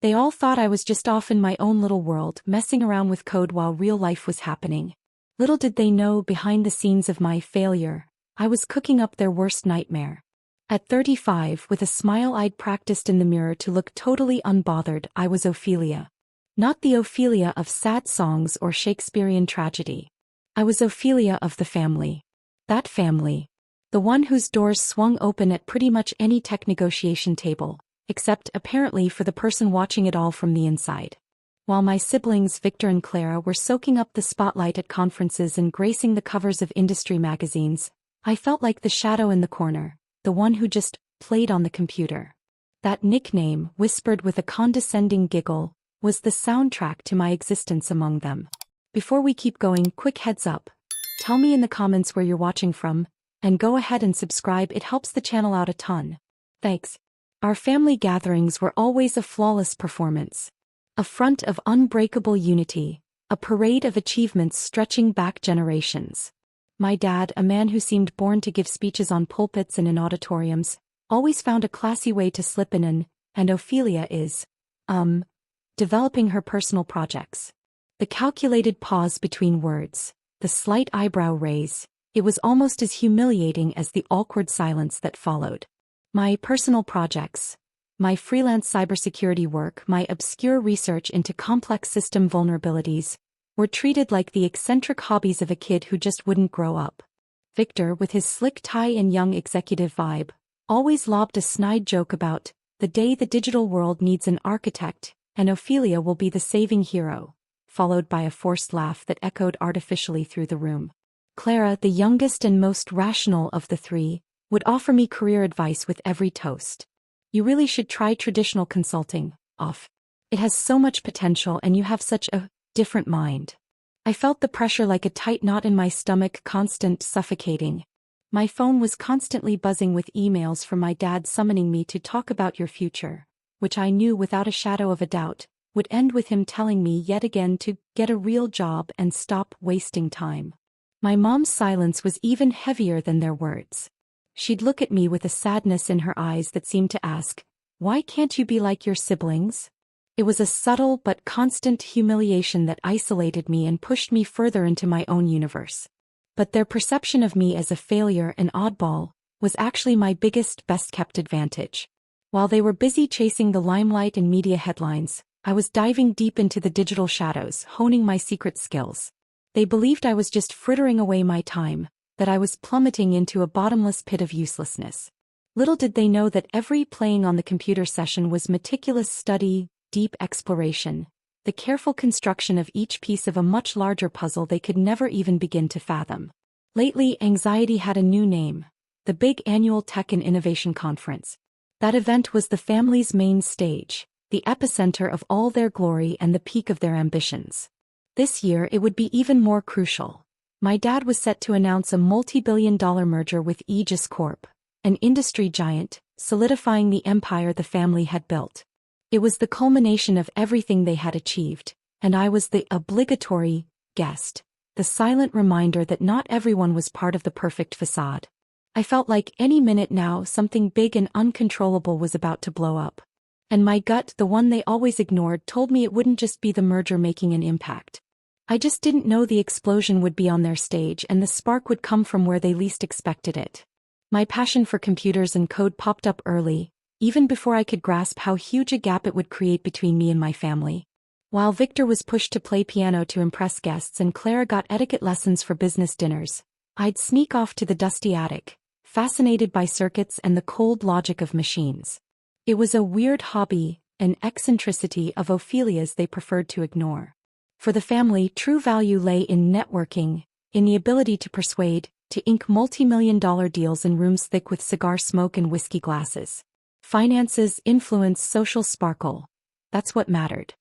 They all thought I was just off in my own little world, messing around with code while real life was happening. Little did they know, behind the scenes of my failure, I was cooking up their worst nightmare. At 35, with a smile I'd practiced in the mirror to look totally unbothered, I was Ophelia. Not the Ophelia of sad songs or Shakespearean tragedy. I was Ophelia of the family. That family. The one whose doors swung open at pretty much any tech negotiation table, except apparently for the person watching it all from the inside. While my siblings Victor and Clara were soaking up the spotlight at conferences and gracing the covers of industry magazines, I felt like the shadow in the corner, the one who just played on the computer. That nickname, whispered with a condescending giggle, was the soundtrack to my existence among them. Before we keep going, quick heads up. Tell me in the comments where you're watching from, and go ahead and subscribe, it helps the channel out a ton. Thanks. Our family gatherings were always a flawless performance. A front of unbreakable unity, a parade of achievements stretching back generations. My dad, a man who seemed born to give speeches on pulpits and in auditoriums, always found a classy way to slip in, and Ophelia is, developing her personal projects. The calculated pause between words, the slight eyebrow raise, it was almost as humiliating as the awkward silence that followed. My personal projects. My freelance cybersecurity work, my obscure research into complex system vulnerabilities, were treated like the eccentric hobbies of a kid who just wouldn't grow up. Victor, with his slick tie and young executive vibe, always lobbed a snide joke about the day the digital world needs an architect, and Ophelia will be the saving hero, followed by a forced laugh that echoed artificially through the room. Clara, the youngest and most rational of the three, would offer me career advice with every toast. You really should try traditional consulting, Oph. It has so much potential and you have such a different mind. I felt the pressure like a tight knot in my stomach, constant suffocating. My phone was constantly buzzing with emails from my dad summoning me to talk about your future, which I knew without a shadow of a doubt would end with him telling me yet again to get a real job and stop wasting time. My mom's silence was even heavier than their words. She'd look at me with a sadness in her eyes that seemed to ask, "Why can't you be like your siblings?" It was a subtle but constant humiliation that isolated me and pushed me further into my own universe. But their perception of me as a failure and oddball was actually my biggest, best-kept advantage. While they were busy chasing the limelight and media headlines, I was diving deep into the digital shadows, honing my secret skills. They believed I was just frittering away my time, that I was plummeting into a bottomless pit of uselessness. Little did they know that every playing on the computer session was meticulous study, deep exploration, the careful construction of each piece of a much larger puzzle they could never even begin to fathom. Lately, anxiety had a new name, the big annual Tech and Innovation Conference. That event was the family's main stage, the epicenter of all their glory and the peak of their ambitions. This year it would be even more crucial. My dad was set to announce a multi-billion-dollar merger with Aegis Corp, an industry giant, solidifying the empire the family had built. It was the culmination of everything they had achieved, and I was the obligatory guest, the silent reminder that not everyone was part of the perfect facade. I felt like any minute now something big and uncontrollable was about to blow up. And my gut, the one they always ignored, told me it wouldn't just be the merger making an impact. I just didn't know the explosion would be on their stage and the spark would come from where they least expected it. My passion for computers and code popped up early, even before I could grasp how huge a gap it would create between me and my family. While Victor was pushed to play piano to impress guests and Clara got etiquette lessons for business dinners, I'd sneak off to the dusty attic, fascinated by circuits and the cold logic of machines. It was a weird hobby, an eccentricity of Ophelia's they preferred to ignore. For the family, true value lay in networking, in the ability to persuade, to ink multi-million-dollar deals in rooms thick with cigar smoke and whiskey glasses. Finances, influence, social sparkle. That's what mattered.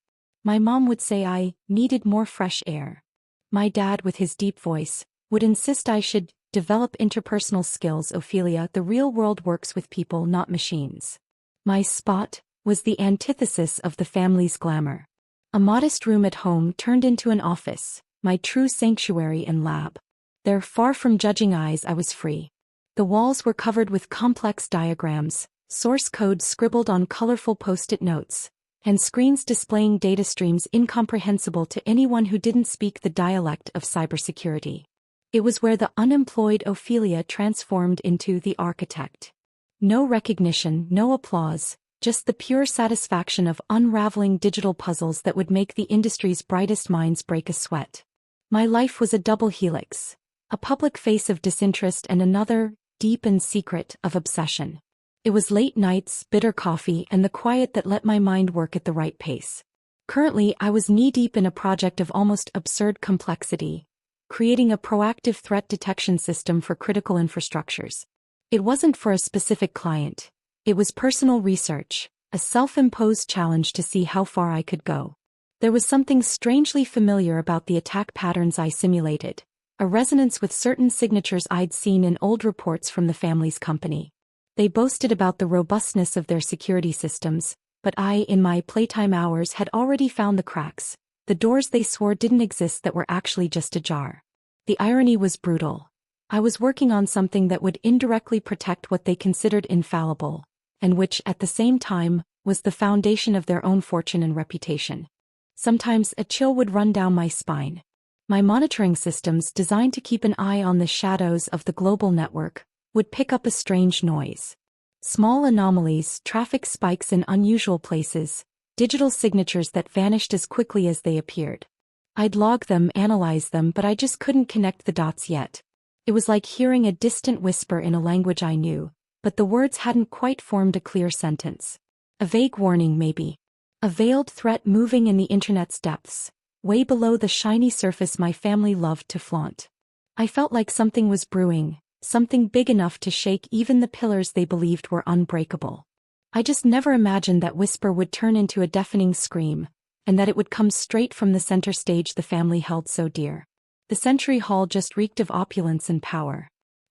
My mom would say I needed more fresh air. My dad, with his deep voice, would insist I should develop interpersonal skills. Ophelia, the real world works with people, not machines. My spot was the antithesis of the family's glamour. A modest room at home turned into an office, my true sanctuary and lab. There, far from judging eyes, I was free. The walls were covered with complex diagrams, source code scribbled on colorful post-it notes, and screens displaying data streams incomprehensible to anyone who didn't speak the dialect of cybersecurity. It was where the unemployed Ophelia transformed into the architect. No recognition, no applause, just the pure satisfaction of unraveling digital puzzles that would make the industry's brightest minds break a sweat. My life was a double helix, a public face of disinterest and another, deep and secret, of obsession. It was late nights, bitter coffee, and the quiet that let my mind work at the right pace. Currently, I was knee-deep in a project of almost absurd complexity, creating a proactive threat detection system for critical infrastructures. It wasn't for a specific client. It was personal research, a self-imposed challenge to see how far I could go. There was something strangely familiar about the attack patterns I simulated, a resonance with certain signatures I'd seen in old reports from the family's company. They boasted about the robustness of their security systems, but I, in my playtime hours, had already found the cracks, the doors they swore didn't exist that were actually just ajar. The irony was brutal. I was working on something that would indirectly protect what they considered infallible, and which, at the same time, was the foundation of their own fortune and reputation. Sometimes a chill would run down my spine. My monitoring systems, designed to keep an eye on the shadows of the global network, would pick up a strange noise. Small anomalies, traffic spikes in unusual places, digital signatures that vanished as quickly as they appeared. I'd log them, analyze them, but I just couldn't connect the dots yet. It was like hearing a distant whisper in a language I knew, but the words hadn't quite formed a clear sentence. A vague warning, maybe. A veiled threat moving in the internet's depths, way below the shiny surface my family loved to flaunt. I felt like something was brewing, something big enough to shake even the pillars they believed were unbreakable. I just never imagined that whisper would turn into a deafening scream, and that it would come straight from the center stage the family held so dear. The Century Hall just reeked of opulence and power.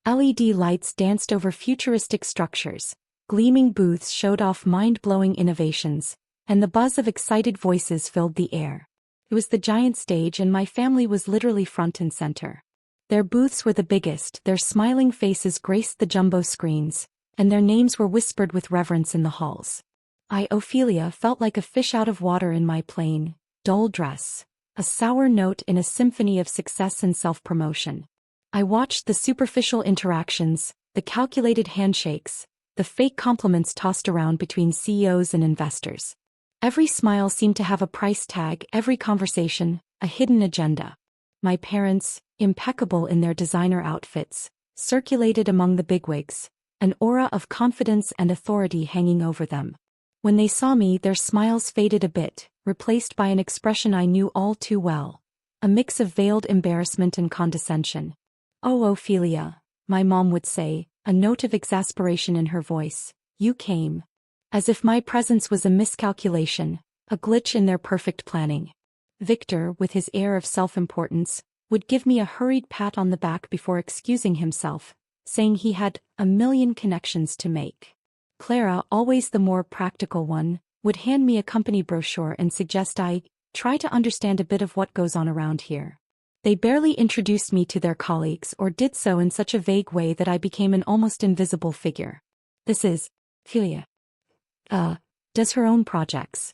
LED lights danced over futuristic structures, gleaming booths showed off mind-blowing innovations, and the buzz of excited voices filled the air. It was the giant stage, and my family was literally front and center. Their booths were the biggest, their smiling faces graced the jumbo screens, and their names were whispered with reverence in the halls. I, Ophelia, felt like a fish out of water in my plain, dull dress, a sour note in a symphony of success and self-promotion. I watched the superficial interactions, the calculated handshakes, the fake compliments tossed around between CEOs and investors. Every smile seemed to have a price tag, every conversation, a hidden agenda. My parents, impeccable in their designer outfits, circulated among the bigwigs, an aura of confidence and authority hanging over them. When they saw me, their smiles faded a bit, replaced by an expression I knew all too well, a mix of veiled embarrassment and condescension. "Oh, Ophelia," my mom would say, a note of exasperation in her voice, "you came." As if my presence was a miscalculation, a glitch in their perfect planning. Victor, with his air of self-importance, would give me a hurried pat on the back before excusing himself, saying he had a million connections to make. Clara, always the more practical one, would hand me a company brochure and suggest I try to understand a bit of what goes on around here. They barely introduced me to their colleagues, or did so in such a vague way that I became an almost invisible figure. "This is Ophelia. Does her own projects."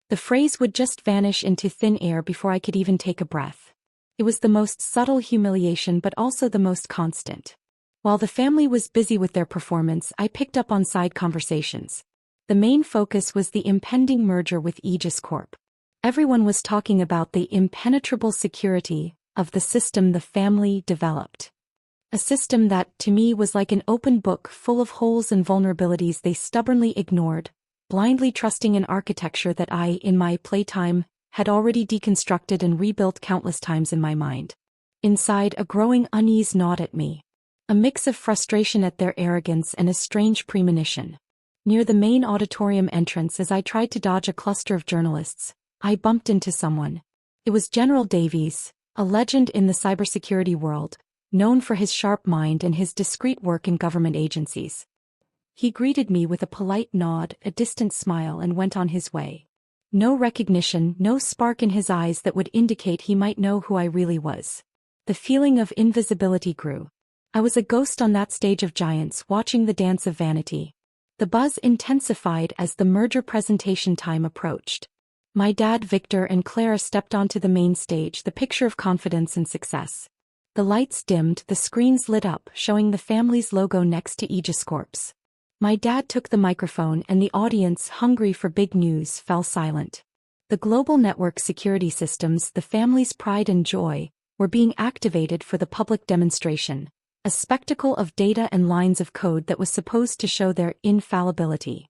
The phrase would just vanish into thin air before I could even take a breath. It was the most subtle humiliation, but also the most constant. While the family was busy with their performance, I picked up on side conversations. The main focus was the impending merger with Aegis Corp. Everyone was talking about the impenetrable security of the system the family developed. A system that, to me, was like an open book full of holes and vulnerabilities they stubbornly ignored, blindly trusting an architecture that I, in my playtime, had already deconstructed and rebuilt countless times in my mind. Inside, a growing unease gnawed at me. A mix of frustration at their arrogance and a strange premonition. Near the main auditorium entrance, as I tried to dodge a cluster of journalists, I bumped into someone. It was General Davies, a legend in the cybersecurity world, known for his sharp mind and his discreet work in government agencies. He greeted me with a polite nod, a distant smile, and went on his way. No recognition, no spark in his eyes that would indicate he might know who I really was. The feeling of invisibility grew. I was a ghost on that stage of giants, watching the dance of vanity. The buzz intensified as the merger presentation time approached. My dad, Victor, and Clara stepped onto the main stage, the picture of confidence and success. The lights dimmed, the screens lit up, showing the family's logo next to Aegis Corp's. My dad took the microphone and the audience, hungry for big news, fell silent. The global network security systems, the family's pride and joy, were being activated for the public demonstration, a spectacle of data and lines of code that was supposed to show their infallibility.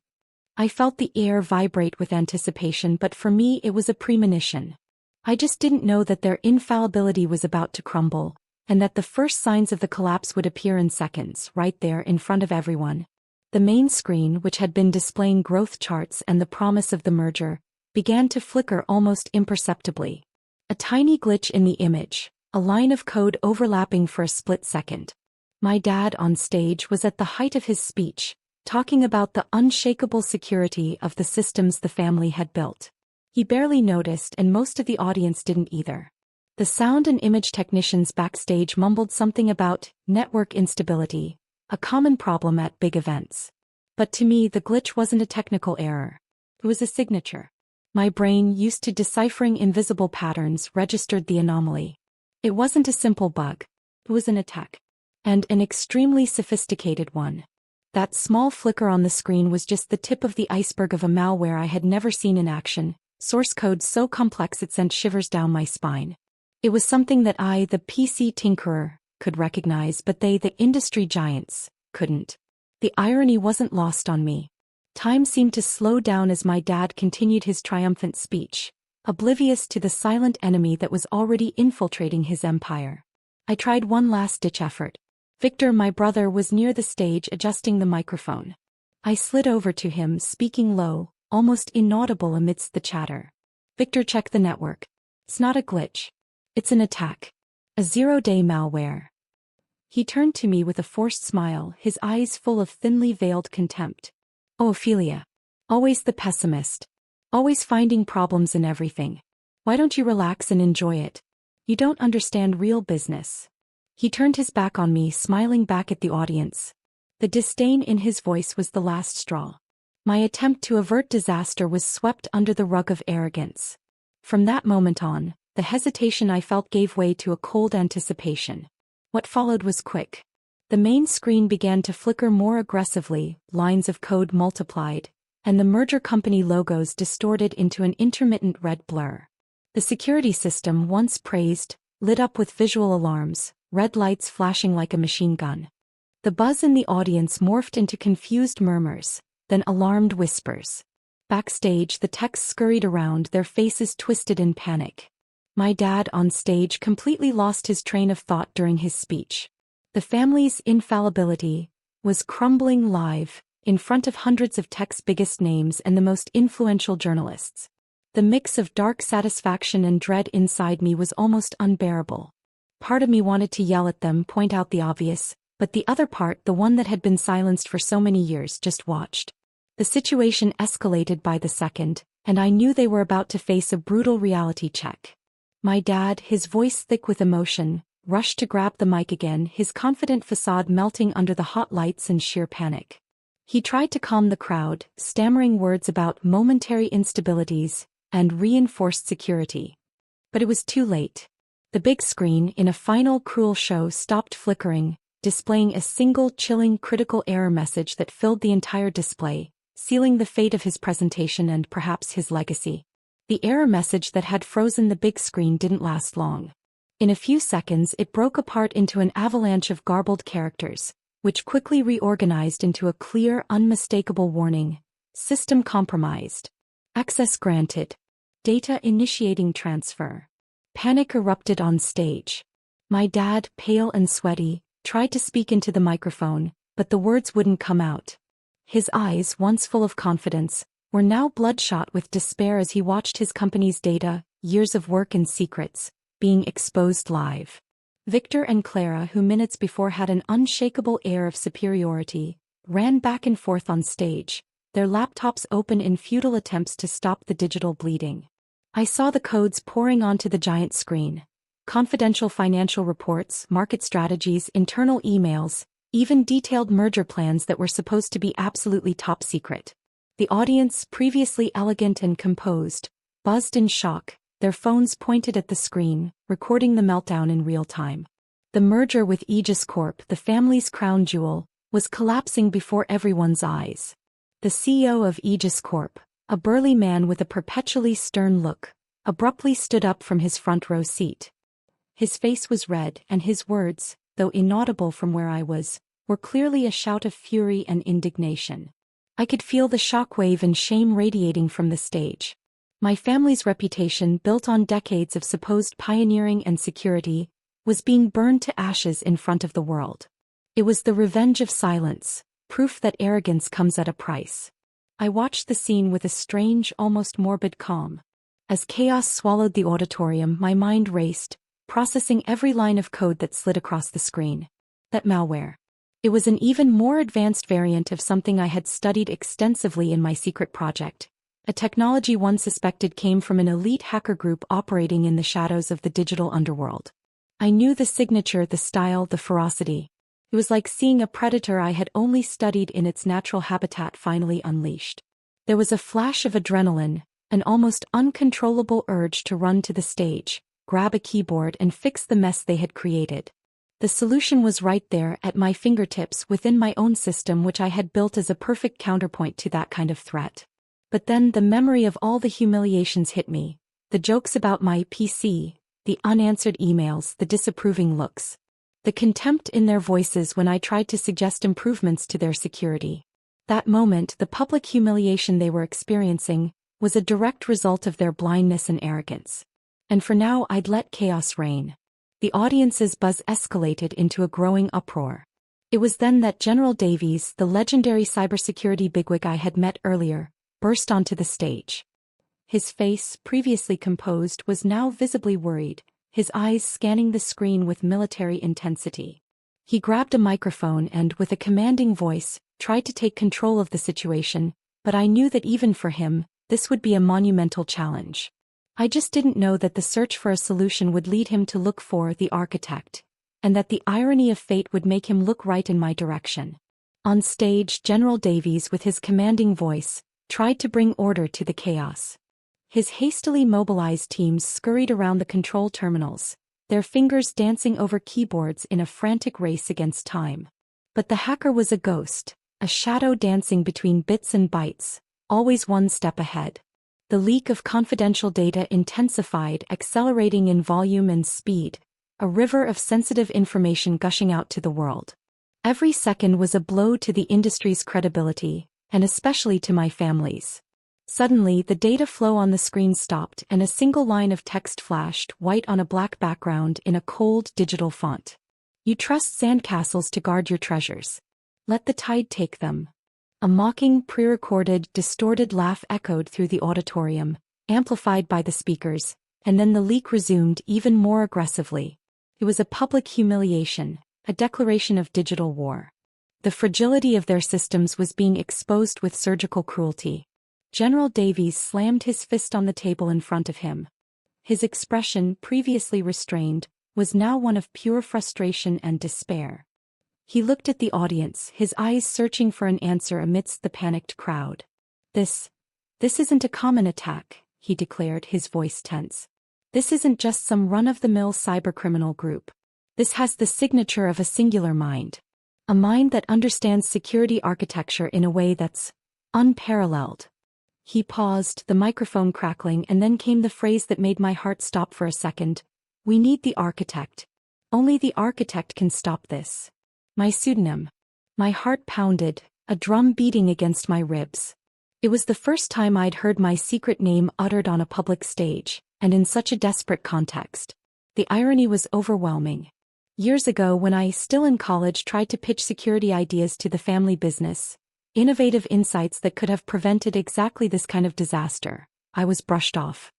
I felt the air vibrate with anticipation, but for me it was a premonition. I just didn't know that their infallibility was about to crumble, and that the first signs of the collapse would appear in seconds, right there in front of everyone. The main screen, which had been displaying growth charts and the promise of the merger, began to flicker almost imperceptibly. A tiny glitch in the image, a line of code overlapping for a split second. My dad on stage was at the height of his speech, talking about the unshakable security of the systems the family had built. He barely noticed, and most of the audience didn't either. The sound and image technicians backstage mumbled something about network instability, a common problem at big events. But to me, the glitch wasn't a technical error. It was a signature. My brain, used to deciphering invisible patterns, registered the anomaly. It wasn't a simple bug. It was an attack. And an extremely sophisticated one. That small flicker on the screen was just the tip of the iceberg of a malware I had never seen in action, source code so complex it sent shivers down my spine. It was something that I, the PC tinkerer, could recognize, but they, the industry giants, couldn't. The irony wasn't lost on me. Time seemed to slow down as my dad continued his triumphant speech, oblivious to the silent enemy that was already infiltrating his empire. I tried one last-ditch effort. Victor, my brother, was near the stage adjusting the microphone. I slid over to him, speaking low, almost inaudible amidst the chatter. Victor, check the network. It's not a glitch. It's an attack. A zero-day malware. He turned to me with a forced smile, his eyes full of thinly veiled contempt. Oh, Ophelia. Always the pessimist. Always finding problems in everything. Why don't you relax and enjoy it? You don't understand real business. He turned his back on me, smiling back at the audience. The disdain in his voice was the last straw. My attempt to avert disaster was swept under the rug of arrogance. From that moment on, the hesitation I felt gave way to a cold anticipation. What followed was quick. The main screen began to flicker more aggressively, lines of code multiplied, and the merger company logos distorted into an intermittent red blur. The security system, once praised, lit up with visual alarms, red lights flashing like a machine gun. The buzz in the audience morphed into confused murmurs, then alarmed whispers. Backstage, the techs scurried around, their faces twisted in panic. My dad on stage completely lost his train of thought during his speech. The family's infallibility was crumbling live, in front of hundreds of tech's biggest names and the most influential journalists. The mix of dark satisfaction and dread inside me was almost unbearable. Part of me wanted to yell at them, point out the obvious, but the other part, the one that had been silenced for so many years, just watched. The situation escalated by the second, and I knew they were about to face a brutal reality check. My dad, his voice thick with emotion, rushed to grab the mic again, his confident facade melting under the hot lights and sheer panic. He tried to calm the crowd, stammering words about momentary instabilities and reinforced security. But it was too late. The big screen, in a final cruel show, stopped flickering, displaying a single chilling critical error message that filled the entire display, sealing the fate of his presentation and perhaps his legacy. The error message that had frozen the big screen didn't last long. In a few seconds it broke apart into an avalanche of garbled characters, which quickly reorganized into a clear, unmistakable warning. System compromised. Access granted. Data initiating transfer. Panic erupted on stage. My dad, pale and sweaty, tried to speak into the microphone, but the words wouldn't come out. His eyes, once full of confidence, were now bloodshot with despair as he watched his company's data, years of work and secrets, being exposed live. Victor and Clara, who minutes before had an unshakable air of superiority, ran back and forth on stage, their laptops open in futile attempts to stop the digital bleeding. I saw the codes pouring onto the giant screen. Confidential financial reports, market strategies, internal emails, even detailed merger plans that were supposed to be absolutely top secret. The audience, previously elegant and composed, buzzed in shock, their phones pointed at the screen, recording the meltdown in real time. The merger with Aegis Corp, the family's crown jewel, was collapsing before everyone's eyes. The CEO of Aegis Corp, a burly man with a perpetually stern look, abruptly stood up from his front row seat. His face was red, and his words, though inaudible from where I was, were clearly a shout of fury and indignation. I could feel the shockwave and shame radiating from the stage. My family's reputation, built on decades of supposed pioneering and security, was being burned to ashes in front of the world. It was the revenge of silence, proof that arrogance comes at a price. I watched the scene with a strange, almost morbid calm. As chaos swallowed the auditorium, my mind raced, processing every line of code that slid across the screen. That malware. It was an even more advanced variant of something I had studied extensively in my secret project, a technology one suspected came from an elite hacker group operating in the shadows of the digital underworld. I knew the signature, the style, the ferocity. It was like seeing a predator I had only studied in its natural habitat finally unleashed. There was a flash of adrenaline, an almost uncontrollable urge to run to the stage, grab a keyboard and fix the mess they had created. The solution was right there at my fingertips within my own system, which I had built as a perfect counterpoint to that kind of threat. But then the memory of all the humiliations hit me, the jokes about my PC, the unanswered emails, the disapproving looks, the contempt in their voices when I tried to suggest improvements to their security. That moment, the public humiliation they were experiencing, was a direct result of their blindness and arrogance. And for now I'd let chaos reign. The audience's buzz escalated into a growing uproar. It was then that General Davies, the legendary cybersecurity bigwig I had met earlier, burst onto the stage. His face, previously composed, was now visibly worried, his eyes scanning the screen with military intensity. He grabbed a microphone and, with a commanding voice, tried to take control of the situation, but I knew that even for him, this would be a monumental challenge. I just didn't know that the search for a solution would lead him to look for the architect, and that the irony of fate would make him look right in my direction. On stage, General Davies, with his commanding voice, tried to bring order to the chaos. His hastily mobilized teams scurried around the control terminals, their fingers dancing over keyboards in a frantic race against time. But the hacker was a ghost, a shadow dancing between bits and bytes, always one step ahead. The leak of confidential data intensified, accelerating in volume and speed, a river of sensitive information gushing out to the world. Every second was a blow to the industry's credibility, and especially to my family's. Suddenly, the data flow on the screen stopped and a single line of text flashed, white on a black background in a cold digital font. You trust sandcastles to guard your treasures. Let the tide take them. A mocking, pre-recorded, distorted laugh echoed through the auditorium, amplified by the speakers, and then the leak resumed even more aggressively. It was a public humiliation, a declaration of digital war. The fragility of their systems was being exposed with surgical cruelty. General Davies slammed his fist on the table in front of him. His expression, previously restrained, was now one of pure frustration and despair. He looked at the audience, his eyes searching for an answer amidst the panicked crowd. This isn't a common attack, he declared, his voice tense. This isn't just some run-of-the-mill cybercriminal group. This has the signature of a singular mind. A mind that understands security architecture in a way that's unparalleled. He paused, the microphone crackling, and then came the phrase that made my heart stop for a second. We need the architect. Only the architect can stop this. My pseudonym. My heart pounded, a drum beating against my ribs. It was the first time I'd heard my secret name uttered on a public stage, and in such a desperate context. The irony was overwhelming. Years ago, when I, still in college, tried to pitch security ideas to the family business, innovative insights that could have prevented exactly this kind of disaster, I was brushed off.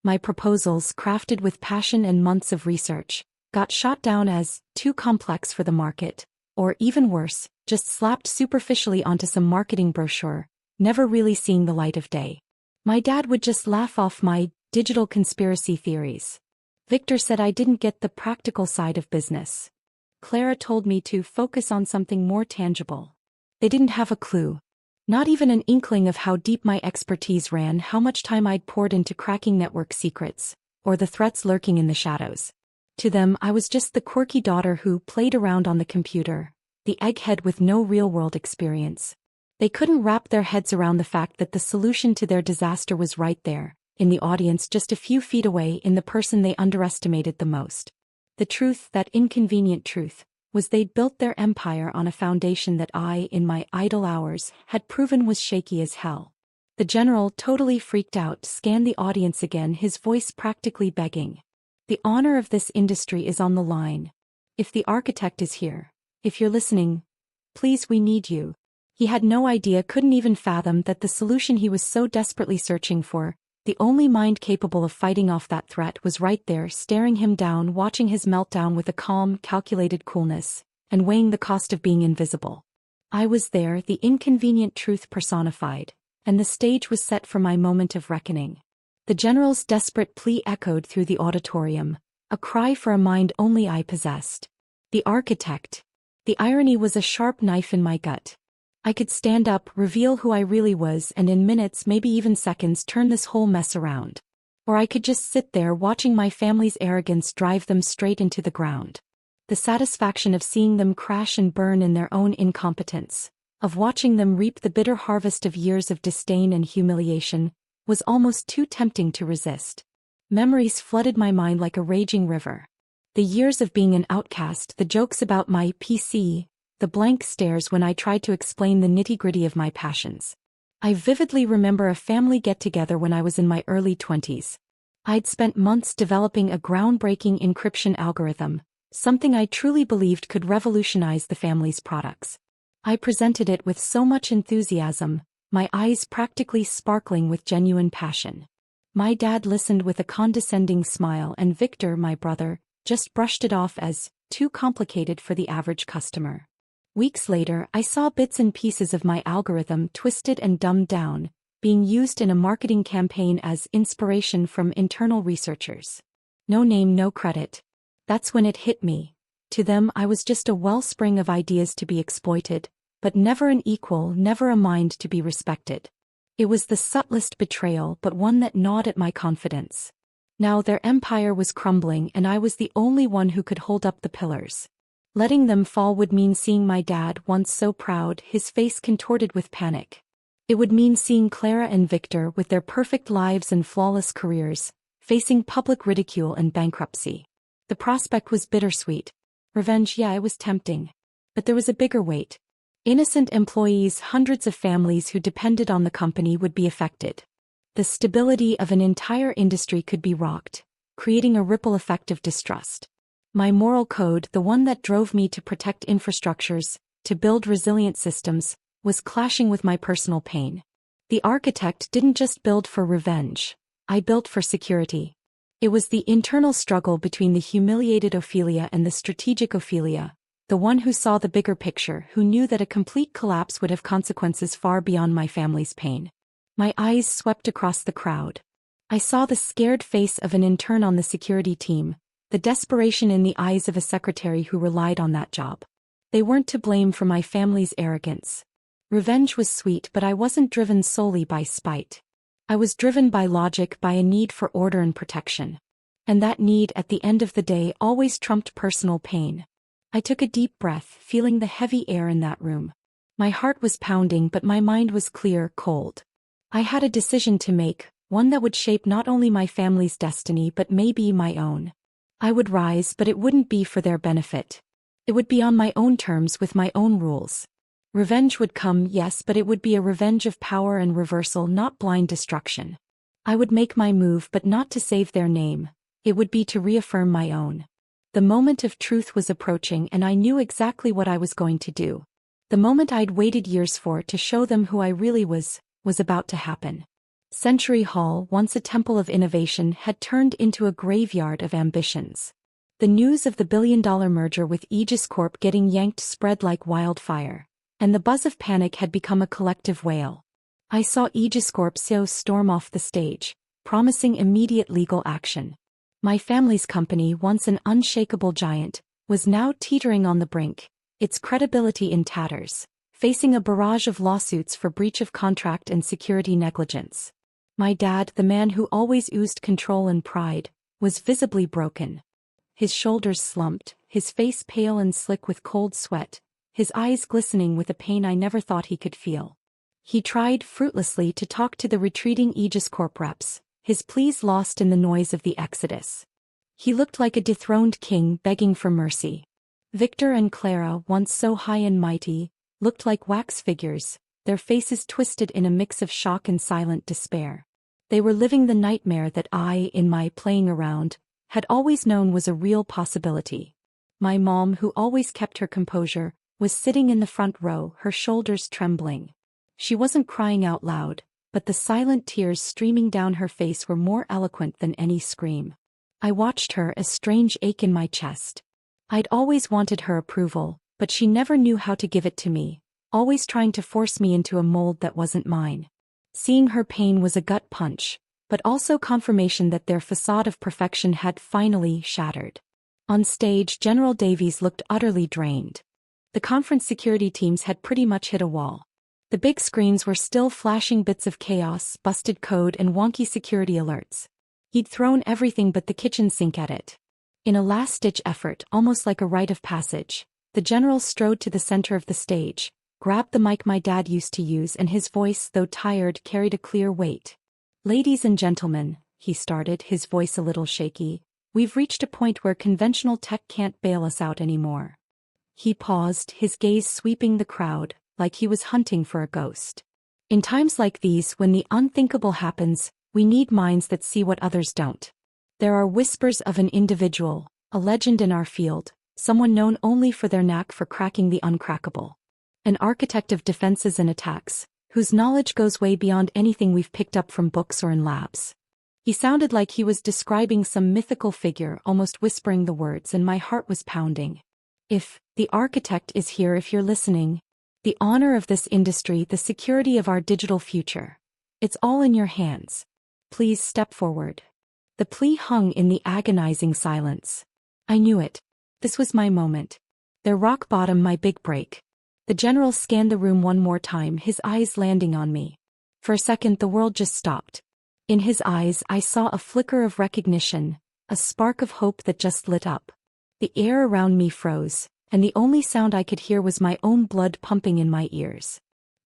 My proposals, crafted with passion and months of research, got shot down as too complex for the market, or even worse, just slapped superficially onto some marketing brochure, never really seeing the light of day. My dad would just laugh off my digital conspiracy theories. Victor said I didn't get the practical side of business. Clara told me to focus on something more tangible. They didn't have a clue. Not even an inkling of how deep my expertise ran, how much time I'd poured into cracking network secrets, or the threats lurking in the shadows. To them, I was just the quirky daughter who played around on the computer, the egghead with no real-world experience. They couldn't wrap their heads around the fact that the solution to their disaster was right there, in the audience just a few feet away, in the person they underestimated the most. The truth, that inconvenient truth, was they'd built their empire on a foundation that I, in my idle hours, had proven was shaky as hell. The general, totally freaked out, scanned the audience again, his voice practically begging. The honor of this industry is on the line. If the architect is here, if you're listening, please, we need you. He had no idea, couldn't even fathom that the solution he was so desperately searching for, the only mind capable of fighting off that threat, was right there, staring him down, watching his meltdown with a calm, calculated coolness, and weighing the cost of being invisible. I was there, the inconvenient truth personified, and the stage was set for my moment of reckoning. The general's desperate plea echoed through the auditorium, a cry for a mind only I possessed. The architect. The irony was a sharp knife in my gut. I could stand up, reveal who I really was, and in minutes, maybe even seconds, turn this whole mess around. Or I could just sit there watching my family's arrogance drive them straight into the ground. The satisfaction of seeing them crash and burn in their own incompetence, of watching them reap the bitter harvest of years of disdain and humiliation, was almost too tempting to resist. Memories flooded my mind like a raging river. The years of being an outcast, the jokes about my PC, the blank stares when I tried to explain the nitty-gritty of my passions. I vividly remember a family get-together when I was in my early 20s. I'd spent months developing a groundbreaking encryption algorithm, something I truly believed could revolutionize the family's products. I presented it with so much enthusiasm, my eyes practically sparkling with genuine passion. My dad listened with a condescending smile, and Victor, my brother, just brushed it off as too complicated for the average customer. Weeks later, I saw bits and pieces of my algorithm twisted and dumbed down, being used in a marketing campaign as inspiration from internal researchers. No name, no credit. That's when it hit me. To them, I was just a wellspring of ideas to be exploited, but never an equal, never a mind to be respected. It was the subtlest betrayal, but one that gnawed at my confidence. Now their empire was crumbling, and I was the only one who could hold up the pillars. Letting them fall would mean seeing my dad, once so proud, his face contorted with panic. It would mean seeing Clara and Victor, with their perfect lives and flawless careers, facing public ridicule and bankruptcy. The prospect was bittersweet. Revenge, yeah, it was tempting. But there was a bigger weight. Innocent employees, hundreds of families who depended on the company would be affected. The stability of an entire industry could be rocked, creating a ripple effect of distrust. My moral code, the one that drove me to protect infrastructures, to build resilient systems, was clashing with my personal pain. The architect didn't just build for revenge. I built for security. It was the internal struggle between the humiliated Ophelia and the strategic Ophelia, the one who saw the bigger picture, who knew that a complete collapse would have consequences far beyond my family's pain. My eyes swept across the crowd. I saw the scared face of an intern on the security team, the desperation in the eyes of a secretary who relied on that job. They weren't to blame for my family's arrogance. Revenge was sweet, but I wasn't driven solely by spite. I was driven by logic, by a need for order and protection. And that need, at the end of the day, always trumped personal pain. I took a deep breath, feeling the heavy air in that room. My heart was pounding, but my mind was clear, cold. I had a decision to make, one that would shape not only my family's destiny but maybe my own. I would rise, but it wouldn't be for their benefit. It would be on my own terms, with my own rules. Revenge would come, yes, but it would be a revenge of power and reversal, not blind destruction. I would make my move, but not to save their name. It would be to reaffirm my own. The moment of truth was approaching, and I knew exactly what I was going to do. The moment I'd waited years for, to show them who I really was about to happen. Century Hall, once a temple of innovation, had turned into a graveyard of ambitions. The news of the billion-dollar merger with Aegis Corp getting yanked spread like wildfire, and the buzz of panic had become a collective wail. I saw Aegis Corp CEO storm off the stage, promising immediate legal action. My family's company, once an unshakable giant, was now teetering on the brink, its credibility in tatters, facing a barrage of lawsuits for breach of contract and security negligence. My dad, the man who always oozed control and pride, was visibly broken. His shoulders slumped, his face pale and slick with cold sweat, his eyes glistening with a pain I never thought he could feel. He tried fruitlessly to talk to the retreating Aegis Corp reps, his pleas lost in the noise of the exodus. He looked like a dethroned king begging for mercy. Victor and Clara, once so high and mighty, looked like wax figures, their faces twisted in a mix of shock and silent despair. They were living the nightmare that I, in my playing around, had always known was a real possibility. My mom, who always kept her composure, was sitting in the front row, her shoulders trembling. She wasn't crying out loud, but the silent tears streaming down her face were more eloquent than any scream. I watched her, a strange ache in my chest. I'd always wanted her approval, but she never knew how to give it to me, always trying to force me into a mold that wasn't mine. Seeing her pain was a gut punch, but also confirmation that their facade of perfection had finally shattered. On stage, General Davies looked utterly drained. The conference security teams had pretty much hit a wall. The big screens were still flashing bits of chaos, busted code and wonky security alerts. He'd thrown everything but the kitchen sink at it. In a last-ditch effort, almost like a rite of passage, the general strode to the center of the stage, grabbed the mic my dad used to use, and his voice, though tired, carried a clear weight. "Ladies and gentlemen," he started, his voice a little shaky, "we've reached a point where conventional tech can't bail us out anymore." He paused, his gaze sweeping the crowd, like he was hunting for a ghost. "In times like these, when the unthinkable happens, we need minds that see what others don't. There are whispers of an individual, a legend in our field, someone known only for their knack for cracking the uncrackable. An architect of defenses and attacks, whose knowledge goes way beyond anything we've picked up from books or in labs." He sounded like he was describing some mythical figure, almost whispering the words, and my heart was pounding. "If the architect is here, if you're listening, the honor of this industry, the security of our digital future, it's all in your hands. Please step forward." The plea hung in the agonizing silence. I knew it. This was my moment. Their rock bottom, my big break. The general scanned the room one more time, his eyes landing on me. For a second the world just stopped. In his eyes I saw a flicker of recognition, a spark of hope that just lit up. The air around me froze, and the only sound I could hear was my own blood pumping in my ears.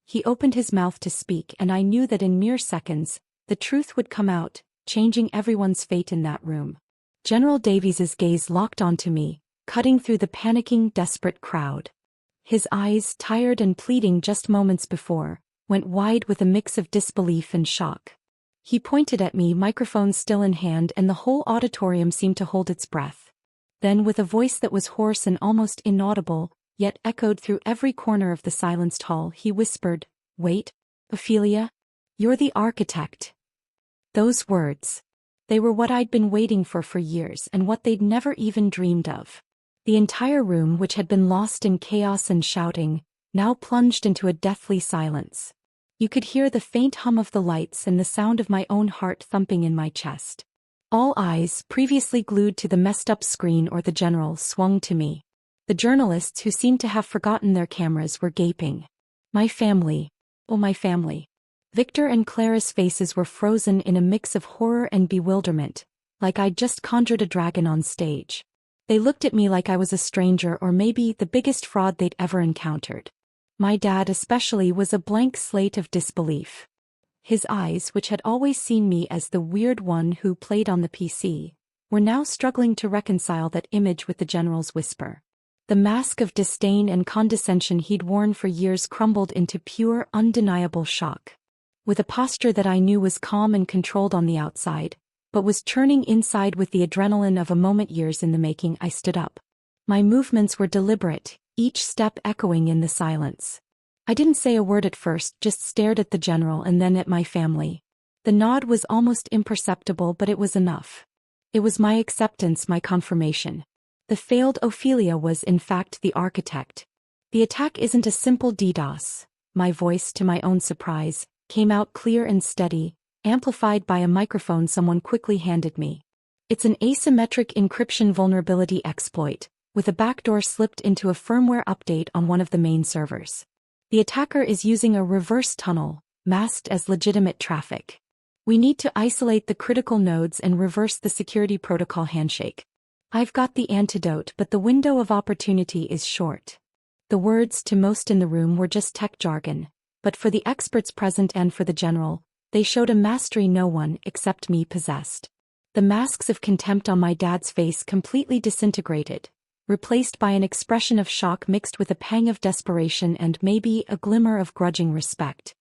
He opened his mouth to speak, and I knew that in mere seconds, the truth would come out, changing everyone's fate in that room. General Davies's gaze locked onto me, cutting through the panicking, desperate crowd. His eyes, tired and pleading just moments before, went wide with a mix of disbelief and shock. He pointed at me, microphone still in hand, and the whole auditorium seemed to hold its breath. Then, with a voice that was hoarse and almost inaudible, yet echoed through every corner of the silenced hall, he whispered, "Wait, Ophelia, you're the architect." Those words. They were what I'd been waiting for years, and what they'd never even dreamed of. The entire room, which had been lost in chaos and shouting, now plunged into a deathly silence. You could hear the faint hum of the lights and the sound of my own heart thumping in my chest. All eyes, previously glued to the messed-up screen or the general, swung to me. The journalists, who seemed to have forgotten their cameras, were gaping. My family. Oh, my family. Victor and Clara's faces were frozen in a mix of horror and bewilderment, like I'd just conjured a dragon on stage. They looked at me like I was a stranger, or maybe the biggest fraud they'd ever encountered. My dad especially was a blank slate of disbelief. His eyes, which had always seen me as the weird one who played on the PC, were now struggling to reconcile that image with the general's whisper. The mask of disdain and condescension he'd worn for years crumbled into pure, undeniable shock. With a posture that I knew was calm and controlled on the outside, but was churning inside with the adrenaline of a moment years in the making, I stood up. My movements were deliberate, each step echoing in the silence. I didn't say a word at first, just stared at the general and then at my family. The nod was almost imperceptible, but it was enough. It was my acceptance, my confirmation. The failed Ophelia was in fact the architect. The attack isn't a simple DDoS. My voice, to my own surprise, came out clear and steady, amplified by a microphone someone quickly handed me. It's an asymmetric encryption vulnerability exploit, with a backdoor slipped into a firmware update on one of the main servers. The attacker is using a reverse tunnel, masked as legitimate traffic. We need to isolate the critical nodes and reverse the security protocol handshake. I've got the antidote, but the window of opportunity is short. The words to most in the room were just tech jargon, but for the experts present and for the general, they showed a mastery no one except me possessed. The masks of contempt on my dad's face completely disintegrated, replaced by an expression of shock mixed with a pang of desperation and maybe a glimmer of grudging respect.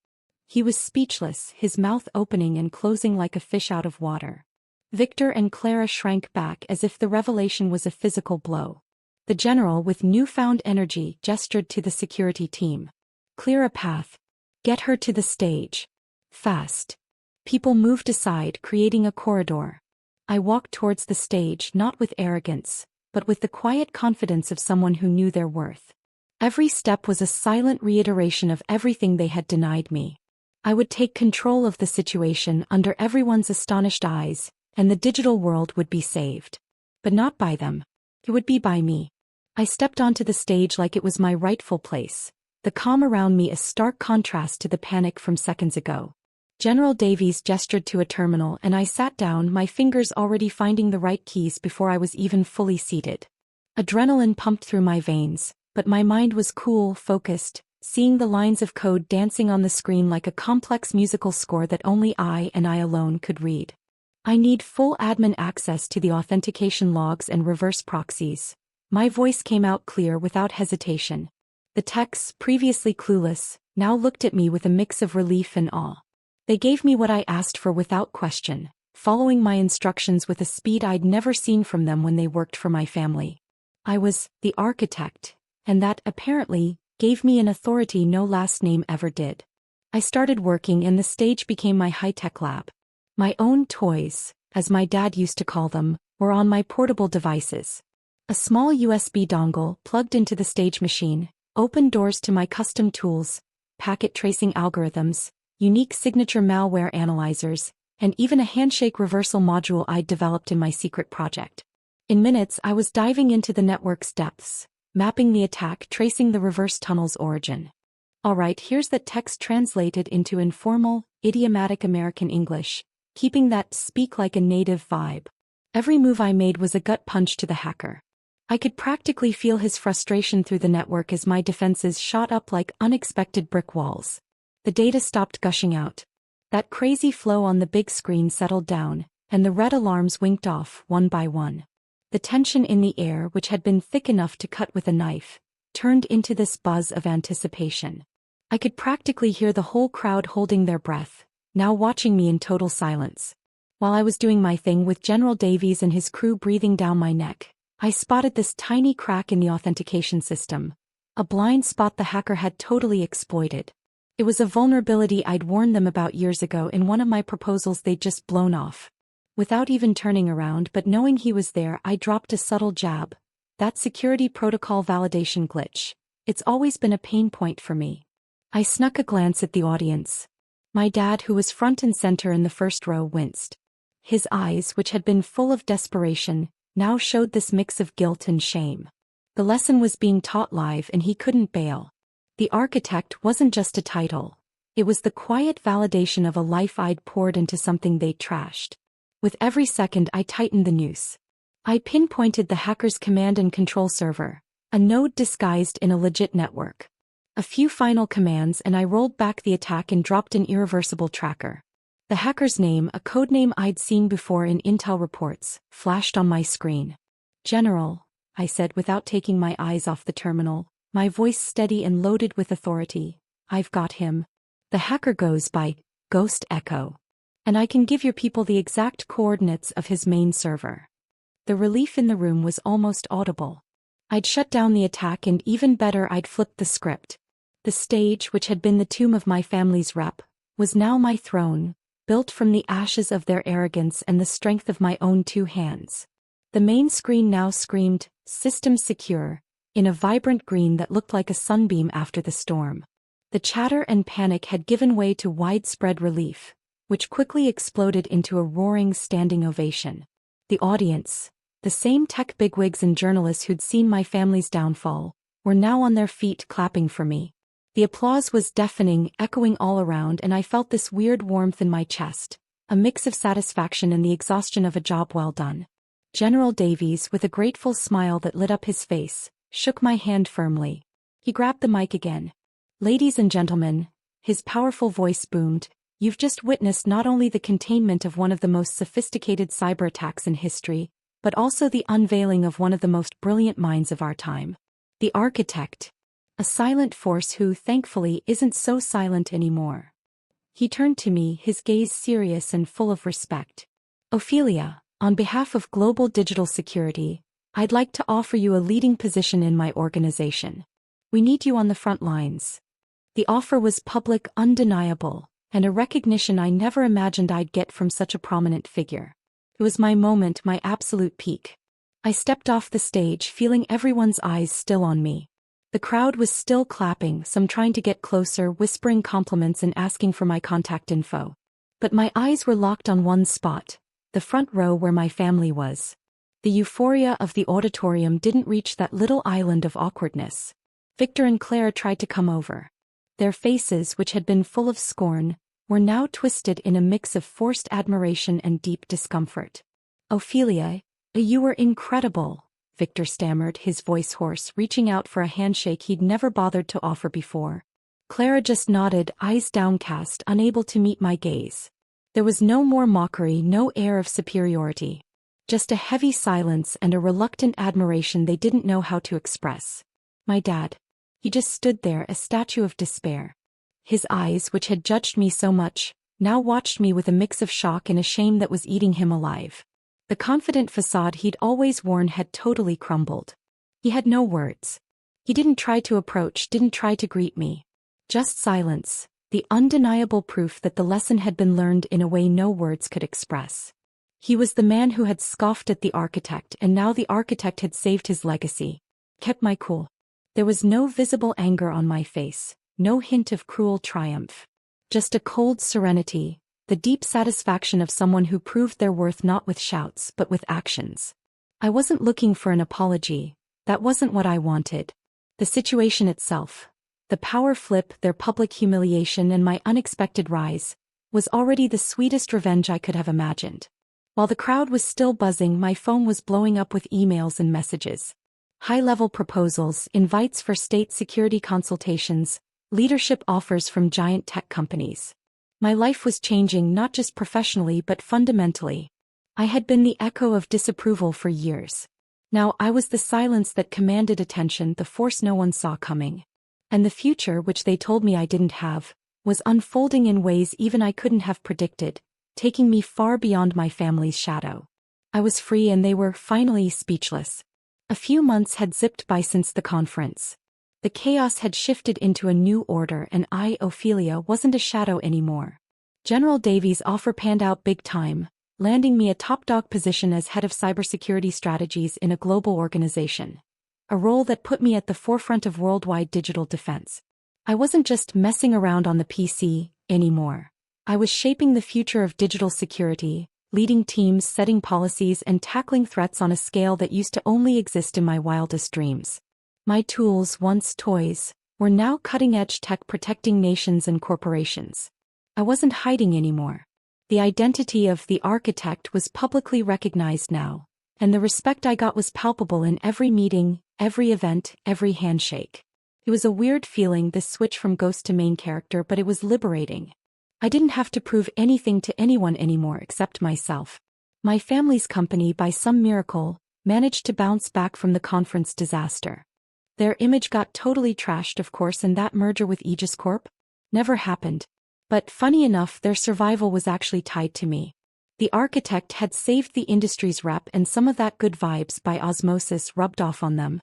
He was speechless, his mouth opening and closing like a fish out of water. Victor and Clara shrank back as if the revelation was a physical blow. The general, with newfound energy, gestured to the security team. "Clear a path. Get her to the stage. Fast." People moved aside, creating a corridor. I walked towards the stage not with arrogance, but with the quiet confidence of someone who knew their worth. Every step was a silent reiteration of everything they had denied me. I would take control of the situation under everyone's astonished eyes, and the digital world would be saved. But not by them. It would be by me. I stepped onto the stage like it was my rightful place, the calm around me a stark contrast to the panic from seconds ago. General Davies gestured to a terminal and I sat down, my fingers already finding the right keys before I was even fully seated. Adrenaline pumped through my veins, but my mind was cool, focused, seeing the lines of code dancing on the screen like a complex musical score that only I and I alone could read. "I need full admin access to the authentication logs and reverse proxies." My voice came out clear without hesitation. The techs, previously clueless, now looked at me with a mix of relief and awe. They gave me what I asked for without question, following my instructions with a speed I'd never seen from them when they worked for my family. I was the architect, and that, apparently, gave me an authority no last name ever did. I started working and the stage became my high-tech lab. My own toys, as my dad used to call them, were on my portable devices. A small USB dongle plugged into the stage machine opened doors to my custom tools, packet tracing algorithms, unique signature malware analyzers, and even a handshake reversal module I'd developed in my secret project. In minutes, I was diving into the network's depths, mapping the attack, tracing the reverse tunnel's origin. Alright, here's that text translated into informal, idiomatic American English, keeping that speak like a native vibe. Every move I made was a gut punch to the hacker. I could practically feel his frustration through the network as my defenses shot up like unexpected brick walls. The data stopped gushing out. That crazy flow on the big screen settled down, and the red alarms winked off, one by one. The tension in the air, which had been thick enough to cut with a knife, turned into this buzz of anticipation. I could practically hear the whole crowd holding their breath, now watching me in total silence. While I was doing my thing with General Davies and his crew breathing down my neck, I spotted this tiny crack in the authentication system, a blind spot the hacker had totally exploited. It was a vulnerability I'd warned them about years ago in one of my proposals they'd just blown off. Without even turning around but knowing he was there, I dropped a subtle jab. That security protocol validation glitch. It's always been a pain point for me. I snuck a glance at the audience. My dad, who was front and center in the first row, winced. His eyes, which had been full of desperation, now showed this mix of guilt and shame. The lesson was being taught live and he couldn't bail. The architect wasn't just a title. It was the quiet validation of a life I'd poured into something they'd trashed. With every second I tightened the noose. I pinpointed the hacker's command and control server, a node disguised in a legit network. A few final commands and I rolled back the attack and dropped an irreversible tracker. The hacker's name, a codename I'd seen before in intel reports, flashed on my screen. "General," I said without taking my eyes off the terminal, my voice steady and loaded with authority, "I've got him. The hacker goes by Ghost Echo. And I can give your people the exact coordinates of his main server." The relief in the room was almost audible. I'd shut down the attack and even better, I'd flipped the script. The stage, which had been the tomb of my family's rep, was now my throne, built from the ashes of their arrogance and the strength of my own two hands. The main screen now screamed, "System secure," in a vibrant green that looked like a sunbeam after the storm. The chatter and panic had given way to widespread relief, which quickly exploded into a roaring standing ovation. The audience, The same tech bigwigs and journalists who'd seen my family's downfall were now on their feet clapping for me. The applause was deafening, echoing all around, and I felt this weird warmth in my chest, a mix of satisfaction and the exhaustion of a job well done. General Davies, with a grateful smile that lit up his face, shook my hand firmly. He grabbed the mic again. "Ladies and gentlemen," his powerful voice boomed, "you've just witnessed not only the containment of one of the most sophisticated cyberattacks in history, but also the unveiling of one of the most brilliant minds of our time. The architect. A silent force who, thankfully, isn't so silent anymore." He turned to me, his gaze serious and full of respect. "Ophelia, on behalf of Global Digital Security, I'd like to offer you a leading position in my organization. We need you on the front lines." The offer was public, undeniable, and a recognition I never imagined I'd get from such a prominent figure. It was my moment, my absolute peak. I stepped off the stage, feeling everyone's eyes still on me. The crowd was still clapping, some trying to get closer, whispering compliments and asking for my contact info. But my eyes were locked on one spot, the front row where my family was. The euphoria of the auditorium didn't reach that little island of awkwardness. Victor and Claire tried to come over. Their faces, which had been full of scorn, were now twisted in a mix of forced admiration and deep discomfort. "Ophelia, you were incredible," Victor stammered, his voice hoarse, reaching out for a handshake he'd never bothered to offer before. Clara just nodded, eyes downcast, unable to meet my gaze. There was no more mockery, no air of superiority. Just a heavy silence and a reluctant admiration they didn't know how to express. My dad. He just stood there, a statue of despair. His eyes, which had judged me so much, now watched me with a mix of shock and a shame that was eating him alive. The confident facade he'd always worn had totally crumbled. He had no words. He didn't try to approach, didn't try to greet me. Just silence, the undeniable proof that the lesson had been learned in a way no words could express. He was the man who had scoffed at the architect, and now the architect had saved his legacy. Kept my cool. There was no visible anger on my face, no hint of cruel triumph. Just a cold serenity, the deep satisfaction of someone who proved their worth not with shouts but with actions. I wasn't looking for an apology, that wasn't what I wanted. The situation itself, the power flip, their public humiliation and my unexpected rise, was already the sweetest revenge I could have imagined. While the crowd was still buzzing, my phone was blowing up with emails and messages. High-level proposals, invites for state security consultations, leadership offers from giant tech companies. My life was changing not just professionally but fundamentally. I had been the echo of disapproval for years. Now I was the silence that commanded attention, the force no one saw coming. And the future, which they told me I didn't have, was unfolding in ways even I couldn't have predicted, taking me far beyond my family's shadow. I was free and they were, finally, speechless. A few months had zipped by since the conference. The chaos had shifted into a new order and I, Ophelia, wasn't a shadow anymore. General Davies' offer panned out big time, landing me a top-dog position as head of cybersecurity strategies in a global organization. A role that put me at the forefront of worldwide digital defense. I wasn't just messing around on the PC anymore. I was shaping the future of digital security, leading teams, setting policies, and tackling threats on a scale that used to only exist in my wildest dreams. My tools, once toys, were now cutting-edge tech protecting nations and corporations. I wasn't hiding anymore. The identity of the architect was publicly recognized now, and the respect I got was palpable in every meeting, every event, every handshake. It was a weird feeling, this switch from ghost to main character, but it was liberating. I didn't have to prove anything to anyone anymore except myself. My family's company, by some miracle, managed to bounce back from the conference disaster. Their image got totally trashed, of course, and that merger with Aegis Corp never happened. But funny enough, their survival was actually tied to me. The architect had saved the industry's rep, and some of that good vibes by osmosis rubbed off on them.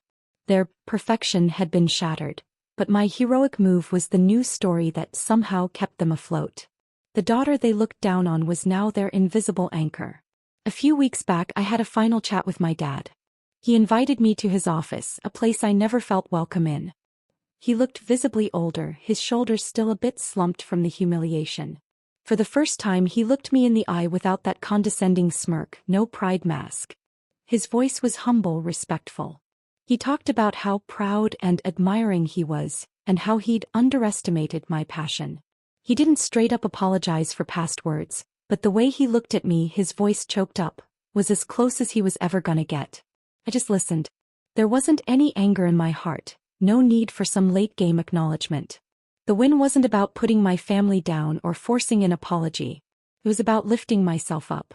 Their perfection had been shattered, but my heroic move was the new story that somehow kept them afloat. The daughter they looked down on was now their invisible anchor. A few weeks back I had a final chat with my dad. He invited me to his office, a place I never felt welcome in. He looked visibly older, his shoulders still a bit slumped from the humiliation. For the first time he looked me in the eye without that condescending smirk, no pride mask. His voice was humble, respectful. He talked about how proud and admiring he was, and how he'd underestimated my passion. He didn't straight up apologize for past words, but the way he looked at me, his voice choked up, was as close as he was ever gonna get. I just listened. There wasn't any anger in my heart, no need for some late-game acknowledgement. The win wasn't about putting my family down or forcing an apology. It was about lifting myself up.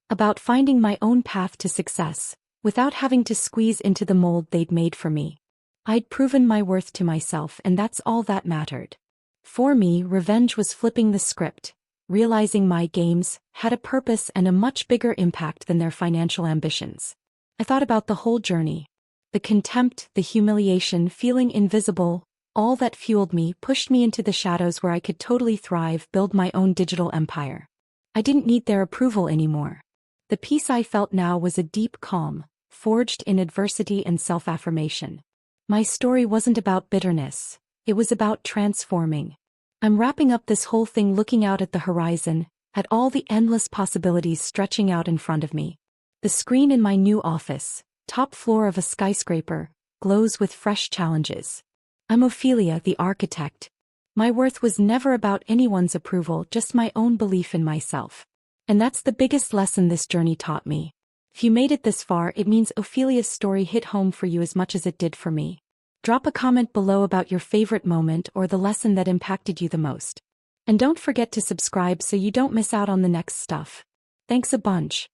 About finding my own path to success, without having to squeeze into the mold they'd made for me. I'd proven my worth to myself, and that's all that mattered. For me, revenge was flipping the script, realizing my games had a purpose and a much bigger impact than their financial ambitions. I thought about the whole journey. The contempt, the humiliation, feeling invisible, all that fueled me, pushed me into the shadows where I could totally thrive, build my own digital empire. I didn't need their approval anymore. The peace I felt now was a deep calm, forged in adversity and self-affirmation. My story wasn't about bitterness. It was about transforming. I'm wrapping up this whole thing looking out at the horizon, at all the endless possibilities stretching out in front of me. The screen in my new office, top floor of a skyscraper, glows with fresh challenges. I'm Ophelia, the architect. My worth was never about anyone's approval, just my own belief in myself. And that's the biggest lesson this journey taught me. If you made it this far, it means Ophelia's story hit home for you as much as it did for me. Drop a comment below about your favorite moment or the lesson that impacted you the most. And don't forget to subscribe so you don't miss out on the next stuff. Thanks a bunch.